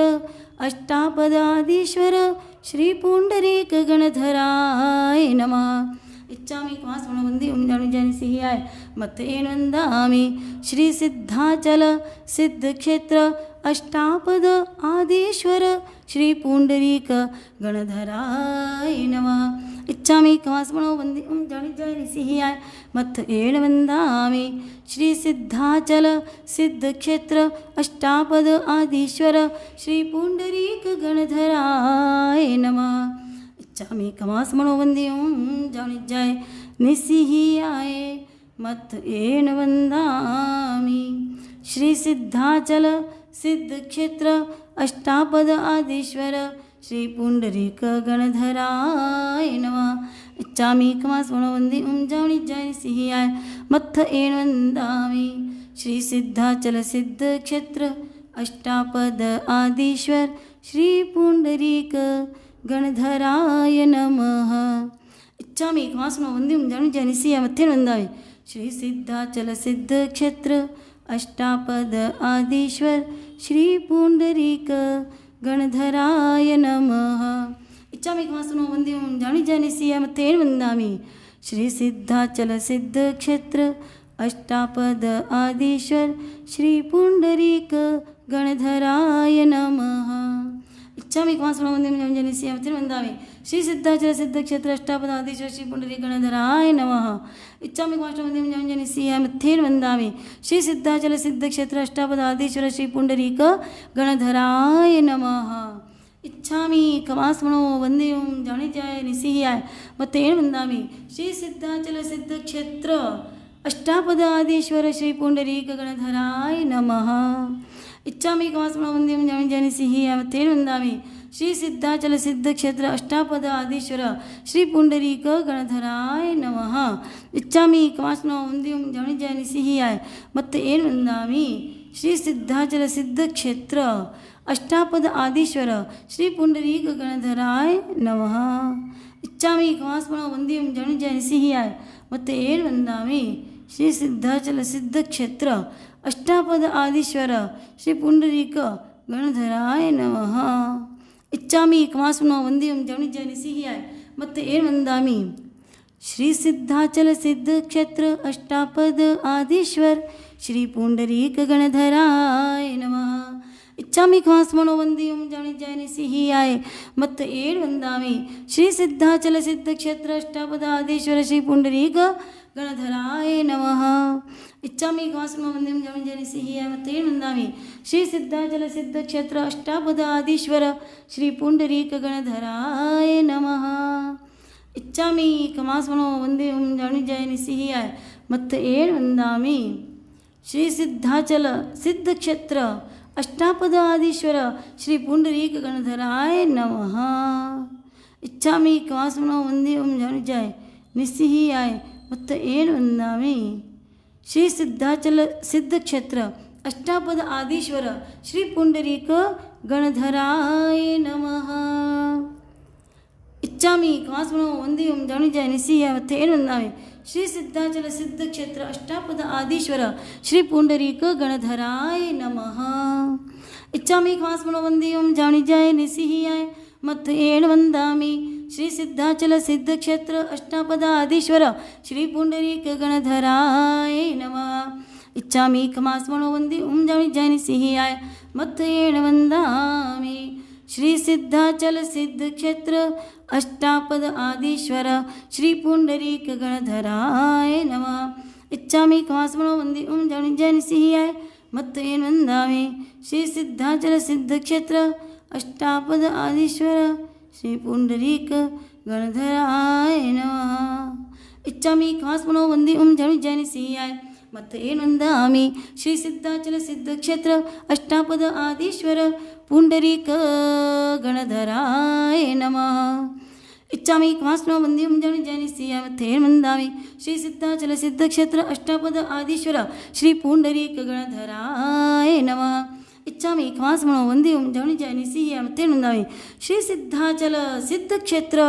S1: अष्टापदाधीश्वर श्री पुंडरीक गणधराय नमः इच्छामि कास्मनो वंद्यं जानि जानिसि मत्तेन वन्दामि श्री सिद्धाचल सिद्ध क्षेत्र अष्टापद आदिश्वर श्री पुंडरीक गणधराय नमः इच्छामि कास्मनो वंद्यं जानि जानिसि मत्तेन वन्दामि श्री सिद्धाचल सिद्ध क्षेत्र अष्टापद आदिश्वर श्री पुंडरीक गणधराय नमः इच्छामि कास्मनो वंद्यं जानि जानिसि मत्तेन वन्दामि श्री सिद्धाचल सिद्ध क्षेत्र अष्टापद आदिश्वर श्री पुंडरीक गणधराय नमः इच्छामि कास्मनो वंद्यं जानि जानिसि मत्तेन वन्दामि श्री सिद्धाचल सिद्ध क्षेत्र अष्टापद आदिश्वर श्री पुंडरीक गणधराय नमः इच्छामि कास्मनो वंद्यं जानि जानिसि मत्तेन वन्दामि श्री सिद्धाचल सिद्ध क्षेत्र अष्टापद आदिश्वर श्री पुंडरीक गणधराय नमः इच्छामि कास्मनो वंद्यं जानि जानिसि मत्तेन वन्दामि श्री सिद्धाचल सिद्ध क्षेत्र अष्टापद आदिश्वर श्री पुंडरीक गणधराय नमः इच्छामि कास्मनो वंद्यं जानि जानिसि मत्तेन वन्दामि श्री सिद्धाचल सिद्ध क्षेत्र अष्टापद आदिश्वर श्री पुंडरीक गणधराय नमः इच्छामि कास्मनो वंद्यं जानि जानिसि मत्तेन वन्दामि श्री सिद्धाचल सिद्ध क्षेत्र अष्टापद आदिश्वर श्री पुंडरीक गणधराय नमः इच्छामि कास्मनो वंद्यं जानि जानिसि मत्तेन वन्दामि श्री सिद्धाचल सिद्ध क्षेत्र अष्टापद आदिश्वर श्री पुंडरीक गणधराय नमः इच्छामि कास्मनो वंद्यं जानि जानिसि मत्तेन वन्दामि श्री सिद्धाचल सिद्ध क्षेत्र अष्टापद आदिश्वर श्री पुंडरीक गणधराय नमः इच्छामि कास्मनो वंद्यं जानि जानिसि मत्तेन वन्दामि श्री सिद्धाचल सिद्ध क्षेत्र अष्टापद आदिश्वर श्री पुंडरीक गणधराय नमः इच्छामि कास्मनो वंद्यं जानि जानिसि मत्तेन वन्दामि श्री सिद्धाचल सिद्ध क्षेत्र अष्टापद आदिश्वर श्री पुंडरीक गणधराय नमः इच्छामि कास्मनो वंद्यं जानि जानिसि मत्तेन वन्दामि श्री सिद्धाचल सिद्ध क्षेत्र अष्टापद आदिश्वर श्री पुंडरीक गणधराय नमः इच्छामि कास्मनो वंद्यं जानि जानिसि मत्तेन वन्दामि श्री सिद्धाचल सिद्ध क्षेत्र अष्टापद आदिश्वर श्री पुंडरीक गणधराय नमः इच्छामि कास्मनो वंद्यं जानि जानिसि मत्तेन वन्दामि श्री सिद्धाचल सिद्ध क्षेत्र अष्टापद आदिश्वर श्री पुंडरीक गणधराय नमः इच्छामि कास्मनो वंद्यं जानि जानिसि मत्तेन वन्दामि श्री सिद्धाचल सिद्ध क्षेत्र अष्टापद आदिश्वर श्री पुंडरीक गणधराय नमः इच्छामि कास्मनो वंद्यं जानि जानिसि मत्तेन वन्दामि श्री सिद्धाचल सिद्ध क्षेत्र अष्टापद आदिश्वर श्री पुंडरीक गणधराय नमः इच्छामि कास्मनो वंद्यं जानि जानिसि मत्तेन वन्दामि श्री सिद्धाचल सिद्ध क्षेत्र अष्टापद आदिश्वर श्री पुंडरीक गणधराय नमः इच्छामि कास्मनो वंद्यं जानि जानिसि मत्तेन वन्दामि श्री सिद्धाचल सिद्ध क्षेत्र अष्टापद आदिश्वर श्री पुंडरीक गणधराय नमः इच्छामि कास्मनो वंद्यं जानि जानिसि मत्तेन वन्दामि श्री सिद्धाचल सिद्ध क्षेत्र अष्टापद आदिश्वर श्री पुंडरीक गणधराय नमः इच्छामि कास्मनो वंद्यं जानि जानिसि मत्तेन वन्दामि श्री सिद्धाचल सिद्ध क्षेत्र अष्टापद आदिश्वर श्री पुंडरीक गणधराय नमः। इच्छामि खासमनो वंदे ओम जनि जैन सियाय मत नंदामि श्री सिद्धाचल सिद्ध क्षेत्र अष्टापद आदीश्वर पुंडरीक गणधराय नमः। इच्छामि खासमनो वंदे ओम जनि जैन सियाय मत नंदामि श्री सिद्धाचल सिद्ध क्षेत्र अष्टापद आदीश्वर श्री पुंडरीक गणधराय नमः। इच्छामि खासमनो वंदे ओम जनि जैन सियाय मत नंदामि श्री सिद्धाचल सिद्ध क्षेत्र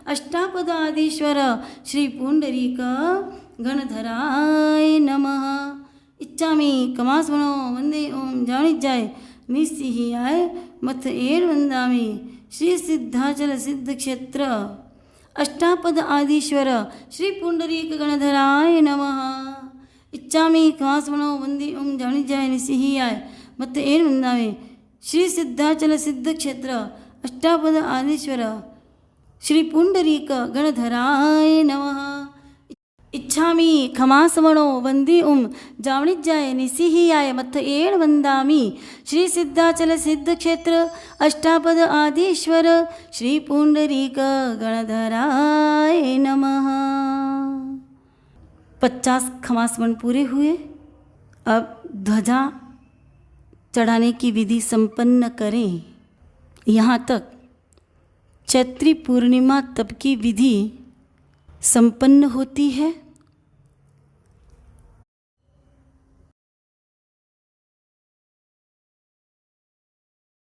S1: अष्टापद आदीश्वर श्री पुंडरीक गणधराय नमः। इच्छामि कमास्मनो वंदे ओम जानिजाय निस्सिहाय मथ वंदामि श्री सिद्धाचल सिद्ध क्षेत्र अष्टापद आदीश्वर श्री पुंडरीक गणधराय नमः। इच्छामि कमास्मनो वंदे ओम जानिजाय निस्सिहाय मथ वंदामि श्री सिद्धाचल सिद्ध क्षेत्र अष्टापद आदीश्वर श्री पुंडरीक गणधराय नमः। इच्छामि खमासवणो वंदे ओम जावणिज्याय निसिहियाय मथ वंदामि श्री सिद्धाचल सिद्ध क्षेत्र अष्टापद आदीश्वर श्री पुंडरीक गणधराय नमः। 50 खमासवण पूरे हुए। अब ध्वजा चढ़ाने की विधि संपन्न करें। यहाँ तक चैत्री पूर्णिमा तब की विधि संपन्न होती है